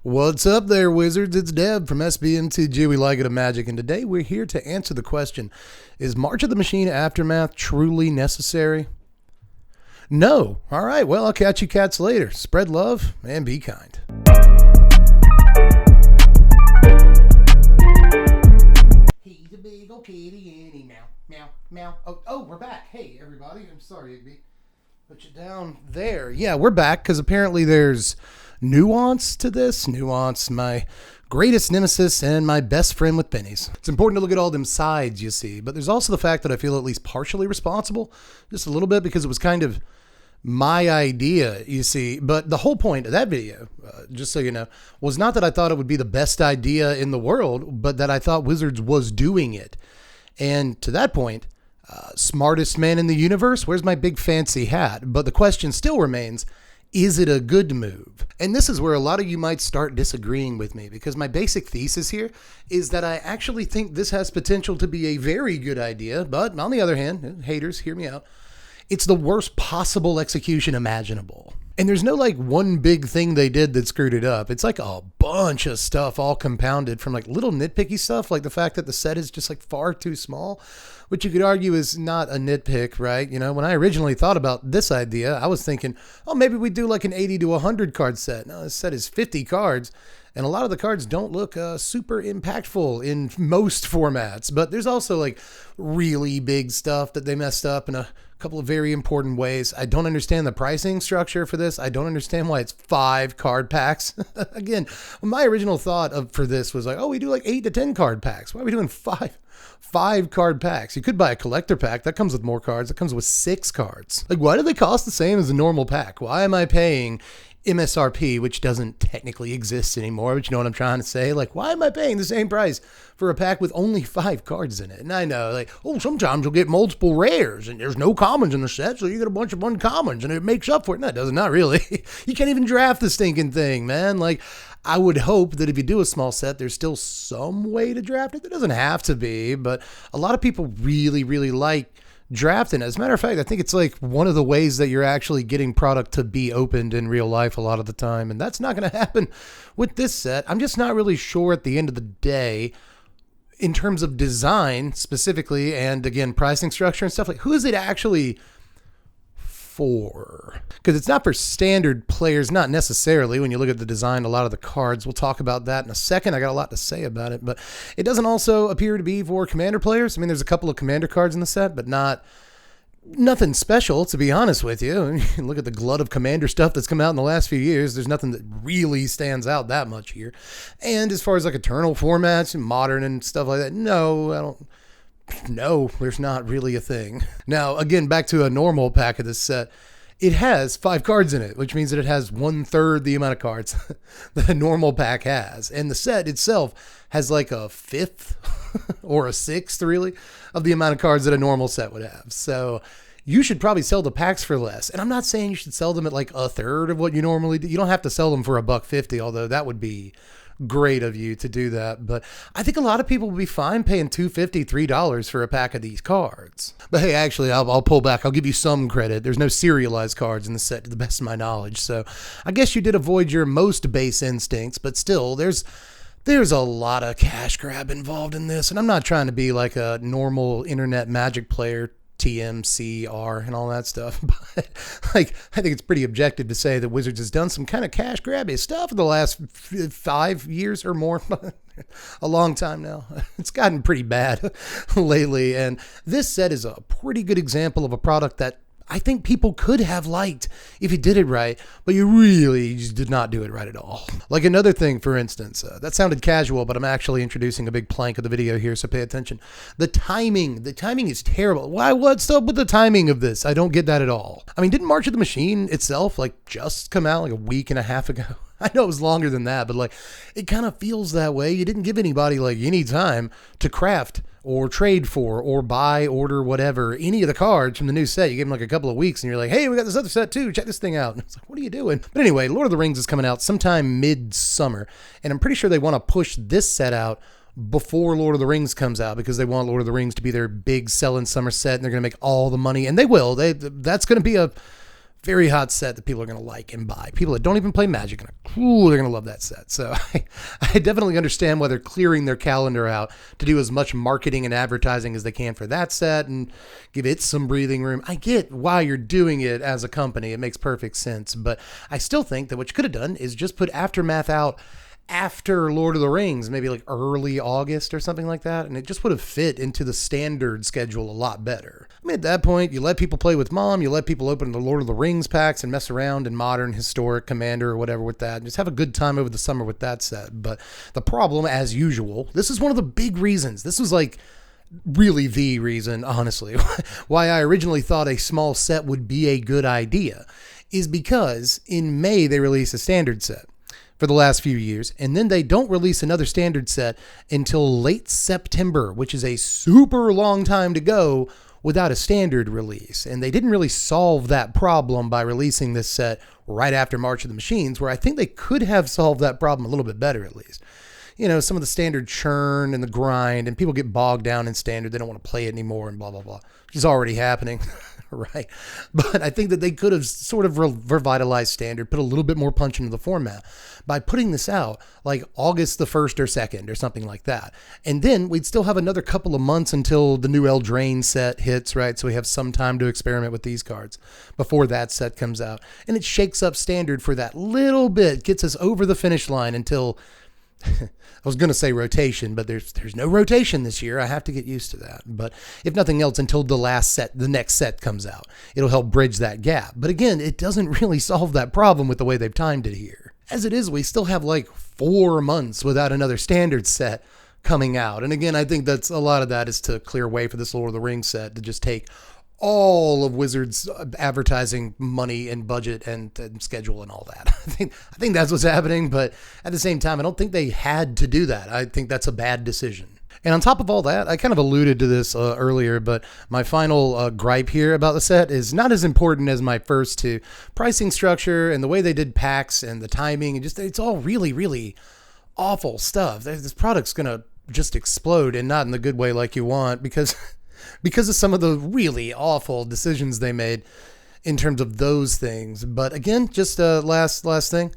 What's up there, wizards? It's Deb from Mtg. We like it of magic, and today we're here to answer the question, is March of the Machine Aftermath truly necessary? No. All right, well, I'll catch you cats later. Spread love and be kind. He's a big old kitty and he meow, meow, meow. Oh, we're back. Hey, everybody. I'm sorry, Igby. Put you down there. Yeah, we're back because apparently there's nuance to this. Nuance, my greatest nemesis and my best friend with pennies. It's important to look at all them sides, you see, but there's also the fact that I feel at least partially responsible, just a little bit, because it was kind of my idea, you see. But the whole point of that video, just so you know, was not that I thought it would be the best idea in the world, but that I thought Wizards was doing it. And to that point, smartest man in the universe, where's my big fancy hat? But the question still remains, is it a good move? And this is where a lot of you might start disagreeing with me, because my basic thesis here is that I actually think this has potential to be a very good idea. But on the other hand, haters, hear me out, it's the worst possible execution imaginable. And there's no like one big thing they did that screwed it up. It's like a bunch of stuff all compounded from like little nitpicky stuff, like the fact that the set is just like far too small, which you could argue is not a nitpick, right? You know, when I originally thought about this idea, I was thinking, oh, maybe we do like an 80 to 100 card set. No, this set is 50 cards. And a lot of the cards don't look super impactful in most formats. But there's also like really big stuff that they messed up in a couple of very important ways. I don't understand the pricing structure for this. I don't understand why it's 5 card packs. Again, my original thought for this was like, oh, we do like 8 to 10 card packs. Why are we doing 5 card packs? You could buy a collector pack. That comes with more cards. It comes with 6 cards. Like, why do they cost the same as a normal pack? Why am I paying MSRP, which doesn't technically exist anymore, but you know what I'm trying to say? Like, why am I paying the same price for a pack with only 5 cards in it? And I know, like, oh, sometimes you'll get multiple rares and there's no commons in the set, so you get a bunch of uncommons and it makes up for it. No, it doesn't. Not really. You can't even draft the stinking thing, man. Like, I would hope that if you do a small set, there's still some way to draft it. There doesn't have to be, but a lot of people really, really like drafting. As a matter of fact, I think it's like one of the ways that you're actually getting product to be opened in real life a lot of the time. And that's not going to happen with this set. I'm just not really sure at the end of the day, in terms of design specifically, and again, pricing structure and stuff, like who is it actually for? Because it's not for standard players, not necessarily. When you look at the design, a lot of the cards, we'll talk about that in a second. I got a lot to say about it, but it doesn't also appear to be for commander players. I mean, there's a couple of commander cards in the set, but nothing special, to be honest with you. Look at the glut of commander stuff that's come out in the last few years. There's nothing that really stands out that much here. And as far as like eternal formats and modern and stuff like that, no, there's not really a thing. Now, again, back to a normal pack of this set. It has 5 cards in it, which means that it has 1/3 the amount of cards that a normal pack has. And the set itself has like a 5th or a 6th, really, of the amount of cards that a normal set would have. So you should probably sell the packs for less. And I'm not saying you should sell them at like 1/3 of what you normally do. You don't have to sell them for $1.50, although that would be great of you to do that. But I think a lot of people will be fine paying $2.50, $3 for a pack of these cards. But hey, actually, I'll pull back. I'll give you some credit. There's no serialized cards in the set to the best of my knowledge. So I guess you did avoid your most base instincts, but still there's a lot of cash grab involved in this. And I'm not trying to be like a normal internet Magic player, TMCR and all that stuff, but like I think it's pretty objective to say that Wizards has done some kind of cash grabby stuff in the last 5 years or more. A long time now. It's gotten pretty bad lately, and this set is a pretty good example of a product that I think people could have liked if you did it right, but you really just did not do it right at all. Like another thing, for instance, that sounded casual, but I'm actually introducing a big plank of the video here, so pay attention. The timing is terrible. What's up with the timing of this? I don't get that at all. I mean, didn't March of the Machine itself like just come out like a week and a half ago? I know it was longer than that, but like it kind of feels that way. You didn't give anybody like any time to craft or trade for or buy, order, whatever, any of the cards from the new set. You give them like a couple of weeks and you're like, hey, we got this other set too. Check this thing out. And it's like, what are you doing? But anyway, Lord of the Rings is coming out sometime mid-summer. And I'm pretty sure they want to push this set out before Lord of the Rings comes out because they want Lord of the Rings to be their big selling summer set and they're going to make all the money. And they will. That's going to be a very hot set that people are going to like and buy. People that don't even play Magic, they're going to love that set. So I definitely understand why they're clearing their calendar out to do as much marketing and advertising as they can for that set and give it some breathing room. I get why you're doing it as a company. It makes perfect sense. But I still think that what you could have done is just put Aftermath out after Lord of the Rings, maybe like early August or something like that, and it just would have fit into the standard schedule a lot better. I mean, at that point, you let people play with Mom, you let people open the Lord of the Rings packs and mess around in Modern, Historic, Commander, or whatever with that, and just have a good time over the summer with that set. But the problem, as usual, this is one of the big reasons. This was like really the reason, honestly, why I originally thought a small set would be a good idea, is because in May they released a standard set for the last few years, and then they don't release another standard set until late September, which is a super long time to go without a standard release. And they didn't really solve that problem by releasing this set right after March of the Machines, where I think they could have solved that problem a little bit better at least. You know, some of the standard churn and the grind, and people get bogged down in standard. They don't want to play it anymore and blah, blah, blah, which is already happening, right? But I think that they could have sort of revitalized standard, put a little bit more punch into the format by putting this out like August the 1st or 2nd or something like that. And then we'd still have another couple of months until the new Eldraine set hits, right? So we have some time to experiment with these cards before that set comes out. And it shakes up standard for that little bit, gets us over the finish line until... I was going to say rotation, but there's no rotation this year. I have to get used to that. But if nothing else, until the next set comes out, it'll help bridge that gap. But again, it doesn't really solve that problem with the way they've timed it here. As it is, we still have like 4 months without another standard set coming out. And again, I think that's a lot of that is to clear way for this Lord of the Rings set to just take all of Wizards advertising money and budget and schedule and all that. I think that's what's happening, but at the same time, I don't think they had to do that. I think that's a bad decision. And on top of all that, I kind of alluded to this earlier, but my final gripe here about the set is not as important as my first two. Pricing structure and the way they did packs and the timing, and just it's all really, really awful stuff. This product's going to just explode, and not in the good way like you want, because of some of the really awful decisions they made in terms of those things. But again, just last thing.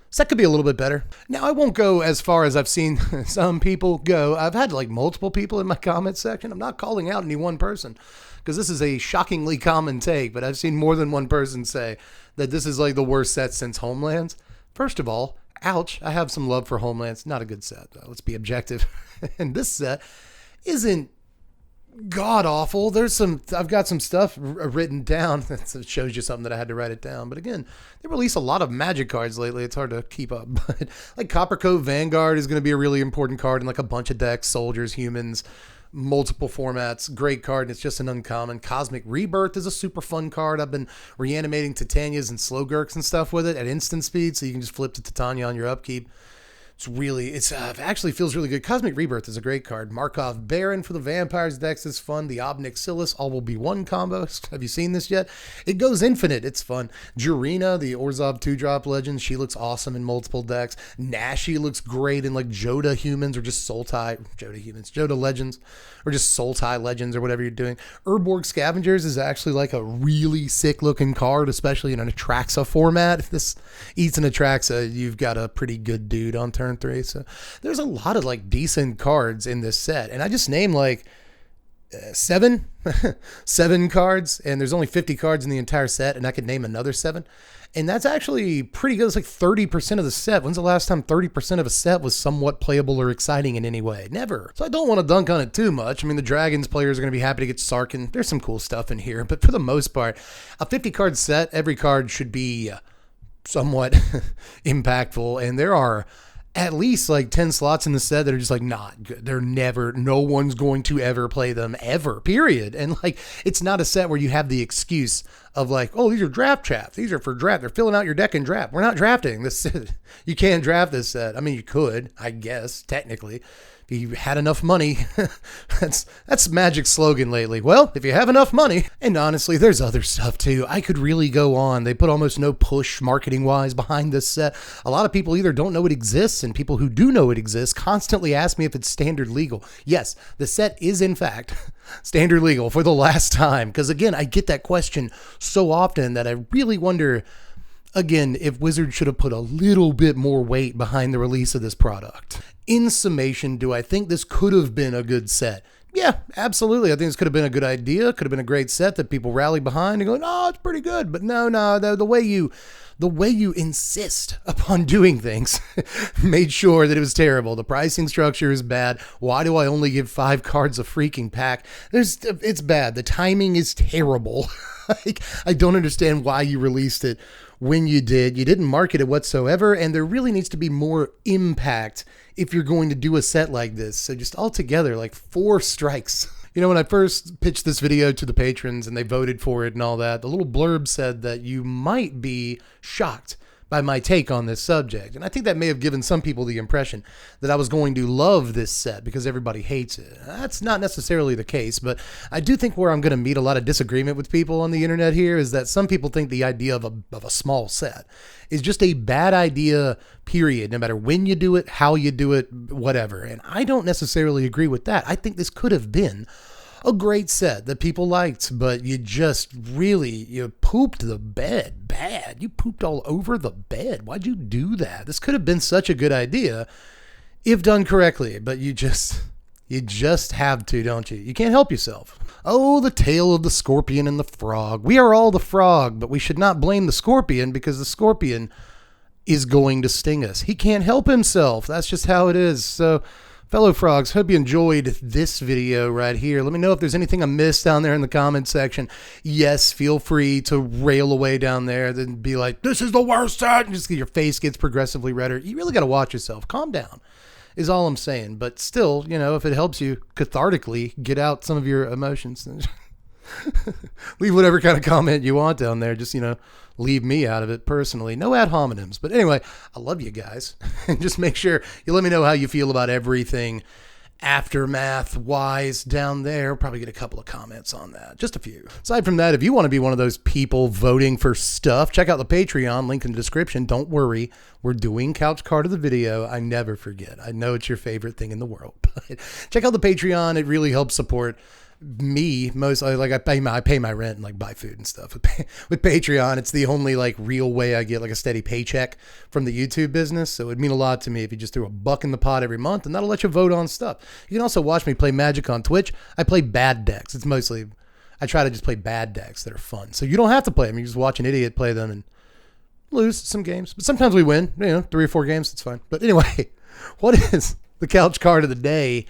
Set could be a little bit better. Now, I won't go as far as I've seen some people go. I've had like multiple people in my comment section. I'm not calling out any one person because this is a shockingly common take, but I've seen more than one person say that this is like the worst set since Homelands. First of all, ouch, I have some love for Homelands. Not a good set, though. Let's be objective. And this set isn't god awful. I've got some stuff written down that shows you something that I had to write it down. But again, they release a lot of Magic cards lately. It's hard to keep up. But like Copper Cove Vanguard is going to be a really important card in like a bunch of decks, soldiers, humans, multiple formats. Great card, and it's just an uncommon. Cosmic Rebirth is a super fun card. I've been reanimating Titanias and Slowgurks and stuff with it at instant speed, so you can just flip to Titania on your upkeep. It actually feels really good. Cosmic Rebirth is a great card. Markov Baron for the Vampires decks is fun. The Obnic Silas all will be one combo. Have you seen this yet? It goes infinite. It's fun. Jurina, the Orzhov 2-drop legend, she looks awesome in multiple decks. Nashi looks great in like Joda humans or just Joda legends or just Sultai legends or whatever you're doing. Urborg Scavengers is actually like a really sick looking card, especially in an Atraxa format. If this eats an Atraxa, you've got a pretty good dude on turn 3. So there's a lot of like decent cards in this set, and I just named like seven cards, and there's only 50 cards in the entire set, and I could name another 7, and that's actually pretty good. It's like 30% of the set. When's the last time 30% of a set was somewhat playable or exciting in any way? Never. So I don't want to dunk on it too much. I mean, the Dragons players are going to be happy to get Sarkhan. There's some cool stuff in here, but for the most part, a 50 card set, every card should be somewhat impactful, and there are at least like 10 slots in the set that are just like not good. No one's going to ever play them ever, period. And like, it's not a set where you have the excuse of like, oh, these are draft traps. These are for draft. They're filling out your deck in draft. We're not drafting this. You can't draft this set. I mean, you could, I guess, technically. If you had enough money. That's Magic's slogan lately. Well, if you have enough money. And honestly, there's other stuff too. I could really go on. They put almost no push marketing wise behind this set. A lot of people either don't know it exists, and people who do know it exists constantly ask me if it's standard legal. Yes, the set is in fact standard legal for the last time. Because again, I get that question so often that I really wonder, again, if Wizards should have put a little bit more weight behind the release of this product. In summation, do I think this could have been a good set? Yeah, absolutely. I think this could have been a good idea. Could have been a great set that people rally behind and go, "Oh, it's pretty good." But no, the way you insist upon doing things made sure that it was terrible. The pricing structure is bad. Why do I only give 5 cards a freaking pack? It's bad. The timing is terrible. I don't understand why you released it when you did. You didn't market it whatsoever, and there really needs to be more impact if you're going to do a set like this. So just altogether, like 4 strikes. You know, when I first pitched this video to the patrons and they voted for it and all that, the little blurb said that you might be shocked by my take on this subject. And I think that may have given some people the impression that I was going to love this set because everybody hates it. That's not necessarily the case, but I do think where I'm going to meet a lot of disagreement with people on the internet here is that some people think the idea of a small set is just a bad idea, period, no matter when you do it, how you do it, whatever. And I don't necessarily agree with that. I think this could have been a great set that people liked, but you pooped the bed bad. You pooped all over the bed. Why'd you do that? This could have been such a good idea if done correctly, but you just have to, don't you? You can't help yourself. Oh, the tale of the scorpion and the frog. We are all the frog, but we should not blame the scorpion because the scorpion is going to sting us. He can't help himself. That's just how it is. So, fellow frogs, hope you enjoyed this video right here. Let me know if there's anything I missed down there in the comment section. Yes, feel free to rail away down there, then be like, "This is the worst set," and just your face gets progressively redder. You really got to watch yourself. Calm down is all I'm saying. But still, you know, if it helps you cathartically get out some of your emotions, then leave whatever kind of comment you want down there. Just, you know, leave me out of it personally. No ad hominems. But anyway, I love you guys. And just make sure you let me know how you feel about everything aftermath-wise down there. Probably get a couple of comments on that. Just a few. Aside from that, if you want to be one of those people voting for stuff, check out the Patreon, link in the description. Don't worry. We're doing couch card of the video. I never forget. I know it's your favorite thing in the world. But check out the Patreon. It really helps support me mostly. Like I pay my rent and like buy food and stuff with Patreon. It's the only like real way I get like a steady paycheck from the YouTube business. So it'd mean a lot to me if you just threw $1 in the pot every month, and that'll let you vote on stuff. You can also watch me play Magic on Twitch. I play bad decks. It's mostly, I try to just play bad decks that are fun. So you don't have to play them. You just watch an idiot play them and lose some games. But sometimes we win, you know, 3 or 4 games. It's fine. But anyway, what is the couch card of the day?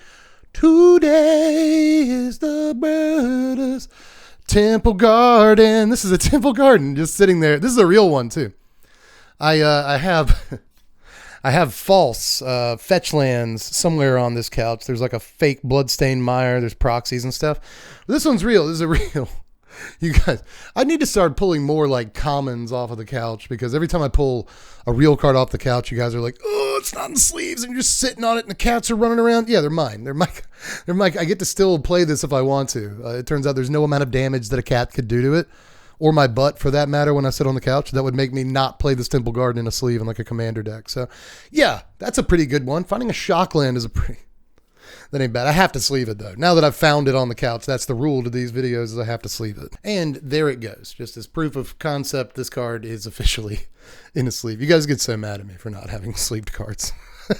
Today is the Brothers Temple Garden. This is a Temple Garden just sitting there. This is a real one too. I have false fetch lands somewhere on this couch. There's like a fake Bloodstained Mire. There's proxies and stuff. This one's real. This is a real. You guys, I need to start pulling more like commons off of the couch, because every time I pull a real card off the couch, you guys are like, "Oh, it's not in sleeves," and you're just sitting on it, and the cats are running around. Yeah, they're mine. They're mine. I get to still play this if I want to. It turns out there's no amount of damage that a cat could do to it, or my butt for that matter, when I sit on the couch, that would make me not play this Temple Garden in a sleeve in like a commander deck. So, yeah, that's a pretty good one. Finding a shock land is that ain't bad. I have to sleeve it though. Now that I've found it on the couch, that's the rule to these videos, is I have to sleeve it. And there it goes. Just as proof of concept, this card is officially in a sleeve. You guys get so mad at me for not having sleeved cards.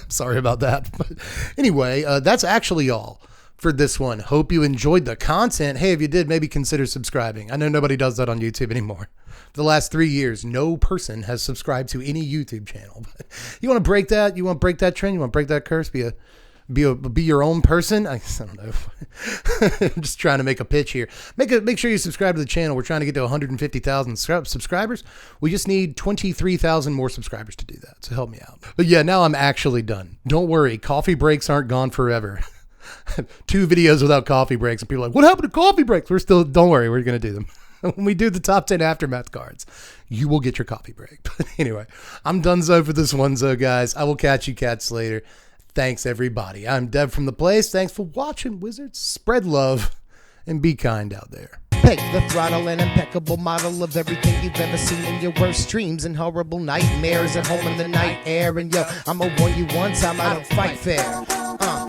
Sorry about that. But anyway, that's actually all for this one. Hope you enjoyed the content. Hey, if you did, maybe consider subscribing. I know nobody does that on YouTube anymore. For the last 3 years, no person has subscribed to any YouTube channel. But you want to break that? You want to break that trend? You want to break that curse? Be your own person. I don't know. I'm just trying to make a pitch here. Make sure you subscribe to the channel. We're trying to get to 150,000 subscribers. We just need 23,000 more subscribers to do that. So help me out. But yeah, now I'm actually done. Don't worry. Coffee breaks aren't gone forever. 2 videos without coffee breaks, and people are like, "What happened to coffee breaks?" Don't worry. We're going to do them. When we do the top 10 aftermath cards, you will get your coffee break. But anyway, I'm donezo for this one, so guys. I will catch you cats later. Thanks, everybody. I'm Dev from The Place. Thanks for watching, Wizards. Spread love and be kind out there. Take the throttle, an impeccable model of everything you've ever seen in your worst dreams and horrible nightmares at home in the night air. And yo, I'ma warn you one time, I don't fight fair.